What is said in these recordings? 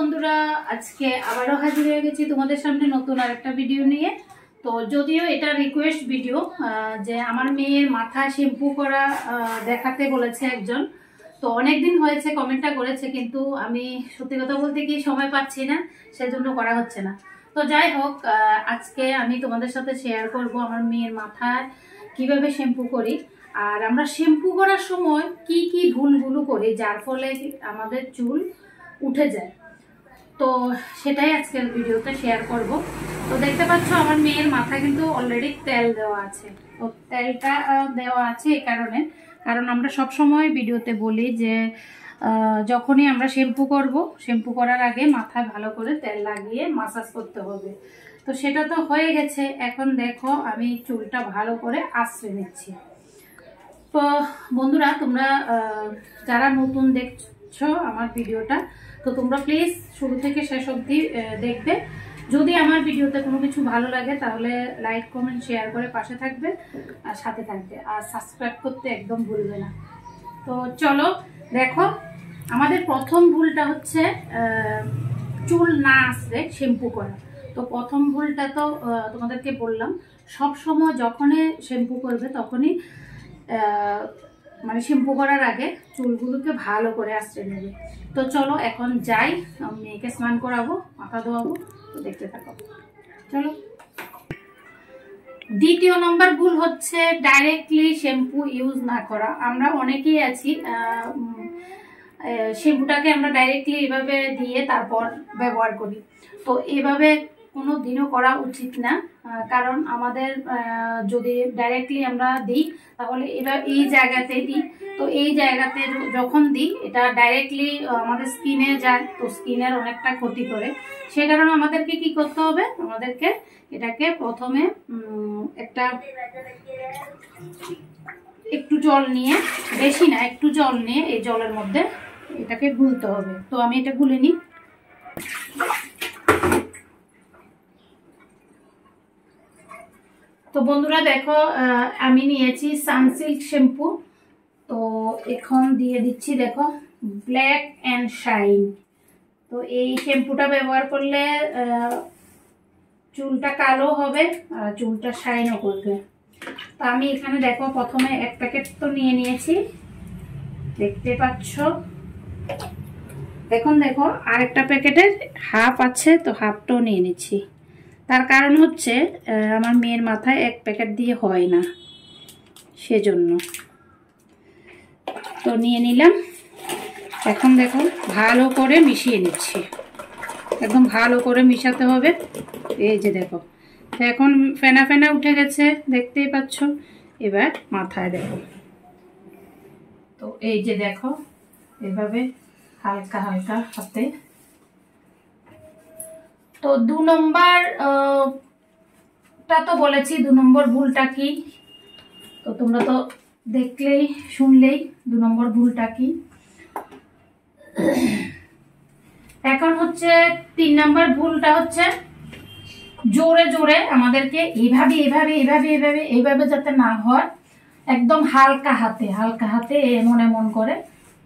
বন্ধুরা, আজকে আবারও হাজির হয়ে গেছি তোমাদের সামনে নতুন আরেকটা ভিডিও নিয়ে। তো যদিও এটা রিকোয়েস্ট ভিডিও, যে আমার মেয়ের মাথা শ্যাম্পু করা দেখাতে বলেছে একজন। তো অনেকদিন হয়েছে কমেন্টটা করেছে, কিন্তু আমি সত্যি কথা বলতে কি সময় পাচ্ছি না, সেজন্য করা হচ্ছে না। তো যাই হোক, আজকে আমি তোমাদের সাথে শেয়ার করব আমার মেয়ের মাথায় কিভাবে শ্যাম্পু করি, আর আমরা শ্যাম্পু করার সময় কি কি ভুলগুলো করি যার ফলে আমাদের চুল উঠে যায়। তো সেটাই আজকের ভিডিওতে শেয়ার করব। তো দেখতে পাচ্ছ আমার মেয়ের মাথায় কিন্তু অলরেডি তেল দেওয়া আছে। তো তেলটা দেওয়া আছে এই কারণ আমরা সব সময় ভিডিওতে বলি যে যখনই আমরা শ্যাম্পু করব, শ্যাম্পু করার আগে মাথায় ভালো করে তেল লাগিয়ে মাসাজ করতে হবে। তো সেটা তো হয়ে গেছে, এখন দেখো আমি চুলটা ভালো করে আঁচড়ে নিচ্ছি। তো বন্ধুরা, তোমরা যারা নতুন দেখছো আমার ভিডিওটা, তো তোমরা প্লিজ শুরু থেকে শেষ অবধি দেখবে। যদি আমার ভিডিওতে কোনো কিছু ভালো লাগে তাহলে লাইক কমেন্ট শেয়ার করে পাশে থাকবে আর সাথে থাকবে, আর সাবস্ক্রাইব করতে একদম ভুলবে না। তো চলো দেখো, আমাদের প্রথম ভুলটা হচ্ছে চুল না আঁচড়ে শ্যাম্পু করা। তো প্রথম ভুলটা তো তোমাদেরকে বললাম, সব সময় যখনই শ্যাম্পু করবে তখনই মানে শ্যাম্পু করার আগে চুলগুলোকে ভালো করে আঁচড়ে নেবে। তো চলো এখন যাই, মেয়েকে স্নান করাবো, মাথা ধোয়াবো। তো দেখতে থাকো, চলো। দ্বিতীয় নম্বর ভুল হচ্ছে ডাইরেক্টলি শ্যাম্পু ইউজ না করা। আমরা অনেকেই আছি শ্যাম্পুটাকে আমরা ডাইরেক্টলি এভাবে দিয়ে তারপর ব্যবহার করি। তো এভাবে কোনো দিনও করা উচিত না, কারণ আমাদের যদি ডাইরেক্টলি আমরা দিই তাহলে এবার এই জায়গাতে দিই, তো এই জায়গাতে যখন দিই এটা ডাইরেক্টলি আমাদের স্কিনে যায়, তো স্কিনের অনেকটা ক্ষতি করে। সে কারণে আমাদেরকে কি করতে হবে, আমাদেরকে এটাকে প্রথমে একটু জল নিয়ে, বেশি না একটু জল নিয়ে এই জলের মধ্যে এটাকে গুলতে হবে। তো আমি এটা গুলে নিই। তো বন্ধুরা দেখো, আমি নিয়েছি সানসিল্ক শ্যাম্পু। তো এখন দিয়ে দিচ্ছি দেখো ব্ল্যাক অ্যান্ড শাইন। তো এই শ্যাম্পুটা ব্যবহার করলে চুলটা কালো হবে আর চুলটা শাইনও করবে। তো আমি এখানে দেখো প্রথমে এক প্যাকেট তো নিয়ে নিয়েছি, দেখতে পাচ্ছ। দেখো আরেকটা প্যাকেটের হাফ আছে, তো হাফটাও নিয়ে নিচ্ছি। তার কারণ হচ্ছে আমার মেয়ের মাথায় এক প্যাকেট দিয়ে হয় না, সেজন্য। তো নিয়ে নিলাম। এখন দেখো ভালো করে মিশিয়ে নিচ্ছি, একদম ভালো করে মিশাতে হবে। এই যে দেখো এখন ফেনা ফেনা উঠে গেছে, দেখতেই পাচ্ছ। এবার মাথায় দেখো, তো এই যে দেখো এভাবে হালকা হালকা হাতে। তো 2 নম্বর টা তো বলেছি, 2 নম্বর ভুলটা কি, তো তোমরা তো দেখলেই শুনলেই 2 নম্বর ভুলটা কি। এখন হচ্ছে 3 নম্বর ভুলটা হচ্ছে জোরে জোরে আমাদেরকে এইভাবে এইভাবে এইভাবে এইভাবে এইভাবে যাতে না হয়, একদম হালকা হাতে এমন করে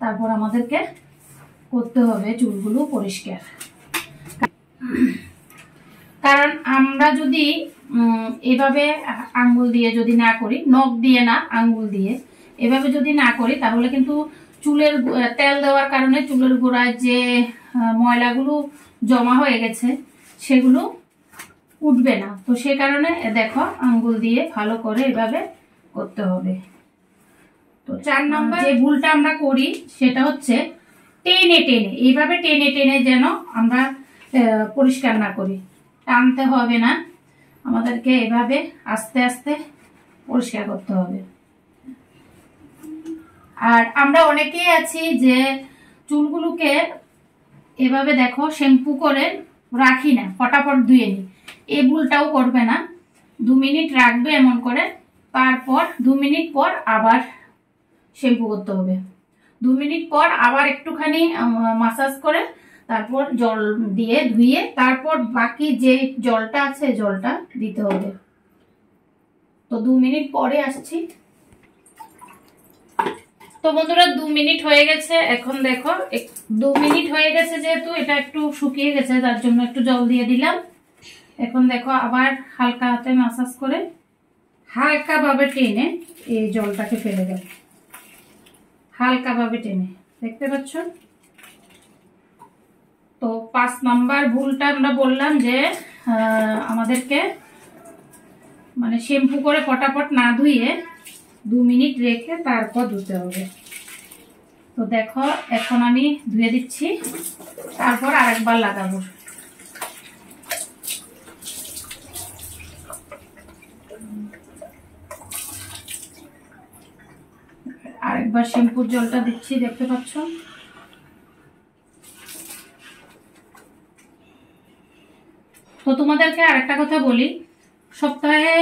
তারপর আমাদেরকে করতে হবে চুলগুলো পরিষ্কার। কারণ আমরা যদি এভাবে আঙ্গুল দিয়ে যদি না করি, নখ দিয়ে না আঙ্গুল দিয়ে এভাবে যদি না করি, তাহলে কিন্তু চুলের তেল দেওয়ার কারণে চুলের গোড়ায় যে ময়লাগুলো জমা হয়ে গেছে সেগুলো উঠবে না। তো সে কারণে দেখো আঙ্গুল দিয়ে ভালো করে এভাবে করতে হবে। তো 4 নম্বর যে ভুলটা আমরা করি সেটা হচ্ছে টেনে টেনে, এইভাবে টেনে টেনে যেন আমরা পরিষ্কার না করি। টানতে হবে না, আমাদেরকে এভাবে আস্তে আস্তে পরিষ্কার করতে হবে। আর আমরা অনেকেই আছি যে চুলগুলোকে এভাবে দেখো শ্যাম্পু করে রাখি না, ফটাফট ধুয়ে নিই। এই ভুলটাও করবে না, 2 মিনিট রাখবে এমন করে, তারপর 2 মিনিট পর আবার শ্যাম্পু করতে হবে। 2 মিনিট পর আবার একটুখানি মাসাজ করে তারপর জল দিয়ে ধুয়ে তারপর বাকি যে জলটা আছে জলটা দিতে হবে। তো 2 মিনিট পরে আসছি। তো বন্ধুরা 2 মিনিট হয়ে গেছে। এখন দেখো 2 মিনিট হয়ে গেছে, যেহেতু এটা একটু শুকিয়ে গেছে তার জন্য একটু জল দিয়ে দিলাম। এখন দেখো আবার হালকা হাতে ম্যাসাজ করে হালকা ভাবে টেনে এই জলটাকে ফেলে দেব, হালকা ভাবে টেনে। দেখতে পাচ্ছ? তো 5 নাম্বার ভুলটা আমরা বললাম যে আমাদেরকে মানে শ্যাম্পু করে ফটাফট না ধুয়ে 2 মিনিট রেখে তারপর ধুতে হবে। তো দেখো এখন আমি ধুয়ে দিচ্ছি, তারপর আরেকবার লাগাবো। আরেকবার শ্যাম্পুর জলটা দিচ্ছি, দেখতে পাচ্ছ? তো তোমাদেরকে আরেকটা কথা বলি, সপ্তাহে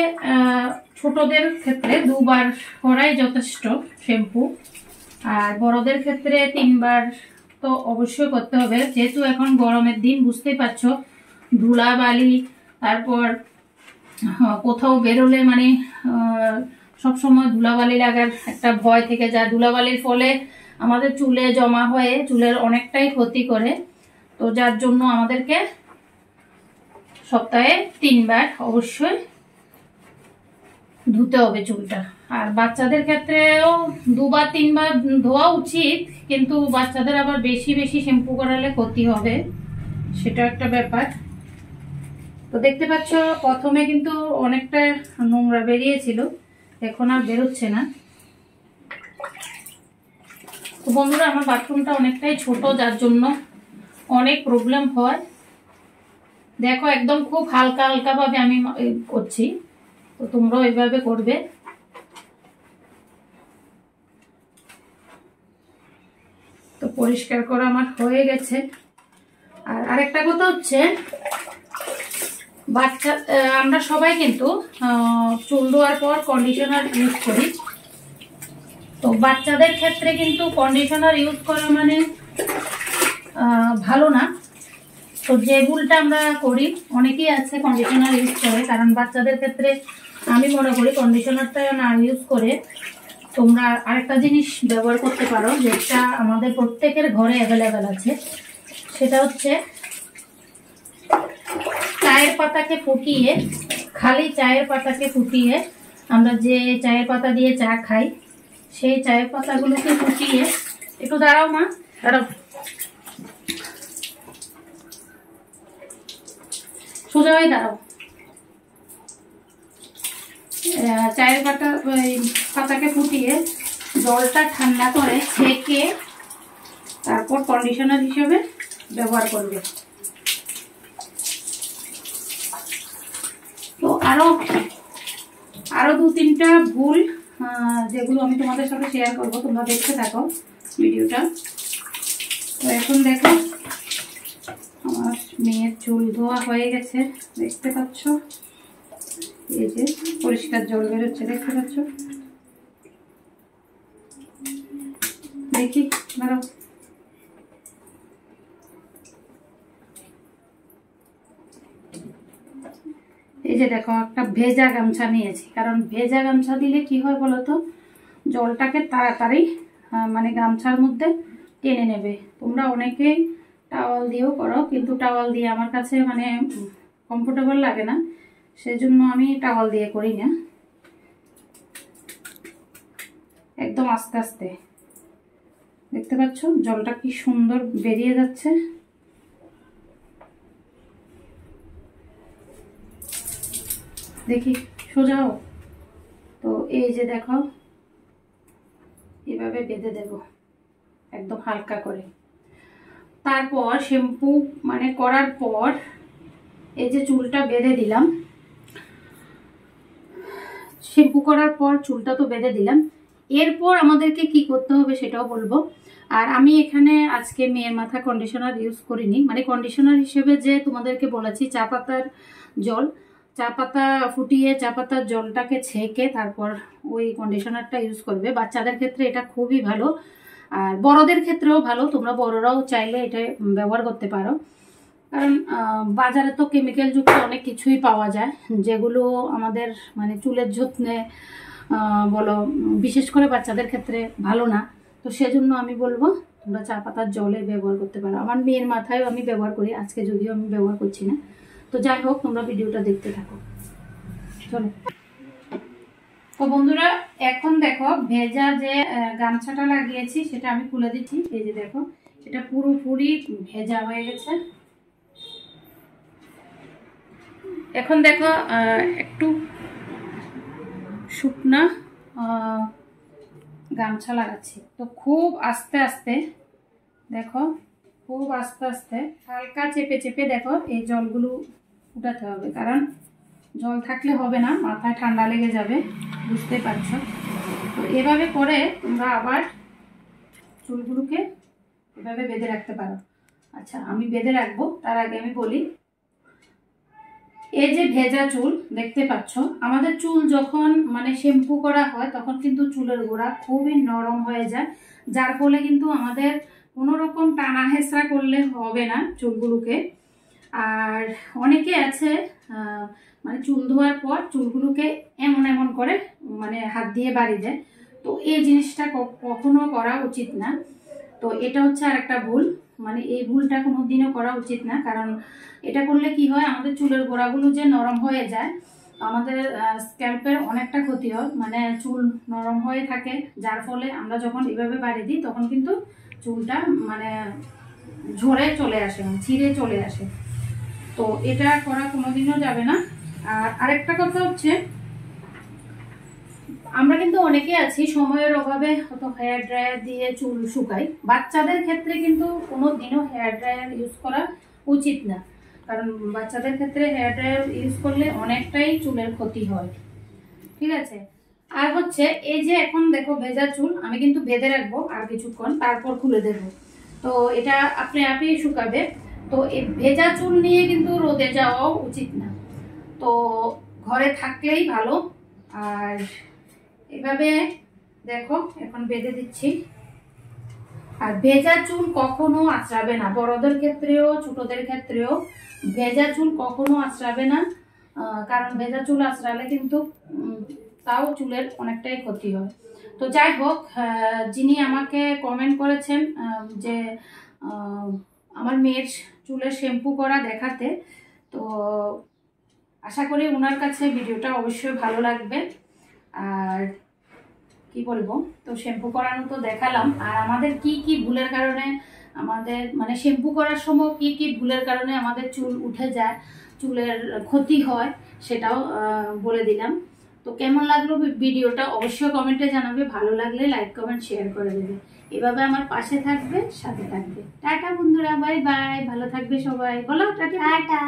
ছোটদের ক্ষেত্রে 2 বার করাই যথেষ্ট শ্যাম্পু, আর বড়দের ক্ষেত্রে 3 বার তো অবশ্যই করতে হবে। যেহেতু এখন গরমের দিন, বুঝতেই পারছো, ধুলাবালি, তারপর কোথাও বেরোলে মানে সবসময় ধুলাবালি লাগার একটা ভয় থেকে যায়। ধুলাবালির ফলে আমাদের চুলে জমা হয়ে চুলের অনেকটাই ক্ষতি করে। তো যার জন্য আমাদেরকে সপ্তাহে 3 বার অবশ্যই ধুতে হবে চুলটা। আর বাচ্চাদের ক্ষেত্রেও 2 বার 3 বার ধোয়া উচিত, কিন্তু বাচ্চাদের আবার বেশি বেশি শ্যাম্পু করালে ক্ষতি হবে, সেটা একটা ব্যাপার। তো দেখতে পাচ্ছ প্রথমে কিন্তু অনেকটা নোংরা বেরিয়েছিল, এখন আর বেরোচ্ছে না। তো বন্ধুরা আমার বাথরুমটা অনেকটাই ছোট, যার জন্য অনেক প্রবলেম হয়। দেখো একদম খুব হালকা হালকা ভাবে আমি করছি, তো তোমরাও এইভাবে করবে। তো পরিষ্কার করা আমার হয়ে গেছে। আর আরেকটা কথা হচ্ছে, বাচ্চা আমরা সবাই কিন্তু চুল ধোয়ার পর কন্ডিশনার ইউজ করি। তো বাচ্চাদের ক্ষেত্রে কিন্তু কন্ডিশনার ইউজ করা মানে ভালো না। তো যে ভুলটা আমরা করি, অনেকেই আছে কন্ডিশনার ইউজ করে, কারণ বাচ্চাদের ক্ষেত্রে আমি মনে করি কন্ডিশনারটা না ইউজ করে তোমরা আরেকটা জিনিস ব্যবহার করতে পারো, যেটা আমাদের প্রত্যেকের ঘরে অ্যাভেলেবেল আছে। সেটা হচ্ছে চায়ের পাতাকে ফুটিয়ে, খালি চায়ের পাতাকে ফুটিয়ে, আমরা যে চায়ের পাতা দিয়ে চা খাই, সেই চায়ের পাতাগুলোকে ফুটিয়ে, একটু দাঁড়াও মা, দাঁড়াও, সোজা হয়ে দাঁড়াও। চায়ের পাতাকে ফুটিয়ে জলটা ঠান্ডা করে ছেঁকে তারপর কন্ডিশনার হিসেবে ব্যবহার করবে। তো আরো 2-3টা ভুল যেগুলো আমি তোমাদের সাথে শেয়ার করব, তোমরা দেখতে থাকো ভিডিওটা। তো এখন দেখো আমার মেয়ের চুল ধোয়া হয়ে গেছে, দেখতে পাচ্ছ? এই যে পরিষ্কার জল বেরোচ্ছে, দেখতে পাচ্ছ? দেখি দাঁড়াও, এই যে দেখো একটা ভেজা গামছা নিয়েছি, কারণ ভেজা গামছা দিলে কি হয় বলতো, জলটাকে তাড়াতাড়ি মানে গামছার মধ্যে টেনে নেবে। তোমরা অনেকেই টাওয়াল দিয়েও করো, কিন্তু টাওয়াল দিয়ে আমার কাছে মানে কমফোর্টেবল লাগে না, সেজন্য আমি টাওয়াল দিয়ে করি না। একদম আস্তে আস্তে, দেখতে পাচ্ছ জলটা কি সুন্দর বেরিয়ে যাচ্ছে। দেখি সোজা হোক। তো এই যে দেখো এভাবে বেঁধে দেব একদম হালকা করে। তারপর শ্যাম্পু মানে করার পর এই যে চুলটা বেঁধে দিলাম, শ্যাম্পু করার পর চুলটা তো বেঁধে দিলাম, এরপর আমাদেরকে কি করতে হবে সেটাও বলবো। আর আমি এখানে আজকে মেয়ের মাথা কন্ডিশনার ইউজ করিনি, মানে কন্ডিশনার হিসেবে যে তোমাদেরকে বলেছি চা পাতার জল, চা পাতা ফুটিয়ে চা পাতার জলটাকে ছেঁকে তারপর ওই কন্ডিশনারটা ইউজ করবে। বাচ্চাদের ক্ষেত্রে এটা খুবই ভালো, আর বড়দের ক্ষেত্রেও ভালো, তোমরা বড়রাও চাইলে এটা ব্যবহার করতে পারো। কারণ বাজারে তো কেমিক্যাল যুক্ত অনেক কিছুই পাওয়া যায়, যেগুলো আমাদের মানে চুলের যত্নে বলো, বিশেষ করে বাচ্চাদের ক্ষেত্রে ভালো না। তো সেজন্য আমি বলবো তোমরা চা পাতার জলে ব্যবহার করতে পারো। আমার মেয়ের মাথায়ও আমি ব্যবহার করি, আজকে যদিও আমি ব্যবহার করছি না। তো যাই হোক, তোমরা ভিডিওটা দেখতে থাকো। চলো। তো বন্ধুরা, এখন দেখো ভেজা যে গামছাটা লাগিয়েছি সেটা আমি খুলে দিচ্ছি। এই যে দেখো, এটা পুরোপুরি ভেজা হয়ে গেছে। এখন দেখো একটু শুকনা গামছা লাগাচ্ছি। তো খুব আস্তে আস্তে দেখো, খুব আস্তে আস্তে হালকা চেপে চেপে দেখো এই জলগুলো উঠাতে হবে, কারণ জল থাকলে হবে না, মাথায় ঠান্ডা লেগে যাবে, বুঝতে পারছো। তো এভাবে করে তোমরা আবার চুলগুলোকে এভাবে বেঁধে রাখতে পারো। আচ্ছা, আমি বেঁধে রাখবো তার আগে আমি বলি, এই যে ভেজা চুল দেখতে পাচ্ছ, আমাদের চুল যখন মানে শ্যাম্পু করা হয় তখন কিন্তু চুলের গোড়া খুবই নরম হয়ে যায়, যার ফলে কিন্তু আমাদের কোনো রকম টানা হেঁচড়া করলে হবে না চুলগুলোকে। আর অনেকে আছে মানে চুল ধোয়ার পর চুলগুলোকে এমন এমন করে মানে হাত দিয়ে বাড়ি দেয়। তো এই জিনিসটা কখনো করা উচিত না। তো এটা হচ্ছে আর একটা ভুল, মানে এই ভুলটা কোনোদিনও করা উচিত না। কারণ এটা করলে কি হয়, আমাদের চুলের গোড়াগুলো যে নরম হয়ে যায়, আমাদের স্ক্যাল্পের অনেকটা ক্ষতি হয়, মানে চুল নরম হয়ে থাকে, যার ফলে আমরা যখন এভাবে বাড়ি দিই তখন কিন্তু চুলটা মানে ঝরে চলে আসে, ছিঁড়ে চলে আসে। তো এটা করা কোনোদিনও যাবে না। আর আরেকটা কথা হচ্ছে, আমরা কিন্তু অনেকে আছি সময়ের অভাবে হয়তো হেয়ার ড্রায়ার দিয়ে চুল শুকাই। বাচ্চাদের ক্ষেত্রে কিন্তু কোনোদিনও হেয়ার ড্রায়ার ইউজ করা উচিত না, কারণ বাচ্চাদের ক্ষেত্রে হেয়ার ড্রায়ার ইউজ করলে অনেকটাই চুলের ক্ষতি হয়, ঠিক আছে। আর হচ্ছে এই যে এখন দেখো ভেজা চুল আমি কিন্তু বেঁধে রাখবো আর কিছুক্ষণ, তারপর খুলে দেবো। তো এটা আপনি আপনি শুকাবে। তো এই ভেজা চুল নিয়ে কিন্তু রোদে যাওয়াও উচিত না, তো ঘরে থাকলেই ভালো। আর এভাবে দেখো এখন বেঁধে দিচ্ছি। আর ভেজা চুল কখনো আঁচড়াবে না, বড়দের ক্ষেত্রেও ছোটদের ক্ষেত্রেও ভেজা চুল কখনো আঁচড়াবে না, কারণ ভেজা চুল আঁচড়ালে কিন্তু তাও চুলের অনেকটাই ক্ষতি হয়। তো যাই হোক, যিনি আমাকে কমেন্ট করেছেন যে আমার মেয়ের চুলের শ্যাম্পু করা দেখাতে, তো আশা করি ওনার কাছে ভিডিওটা অবশ্যই ভালো লাগবে। আর কি বলবো, তো শ্যাম্পু করানো তো দেখালাম, আর আমাদের কি কি ভুলের কারণে আমাদের মানে শ্যাম্পু করার সময় কি কি ভুলের কারণে আমাদের চুল উঠে যায়, চুলের ক্ষতি হয়, সেটাও বলে দিলাম। তো কেমন লাগলো ভিডিওটা অবশ্যই কমেন্টে জানাবে, ভালো লাগলে লাইক কমেন্ট শেয়ার করে দেবে। এভাবে আমার পাশে থাকবে, সাথে থাকবে। টাটা বন্ধুরা, বাই বাই, ভালো থাকবে সবাই, বলো টাটা।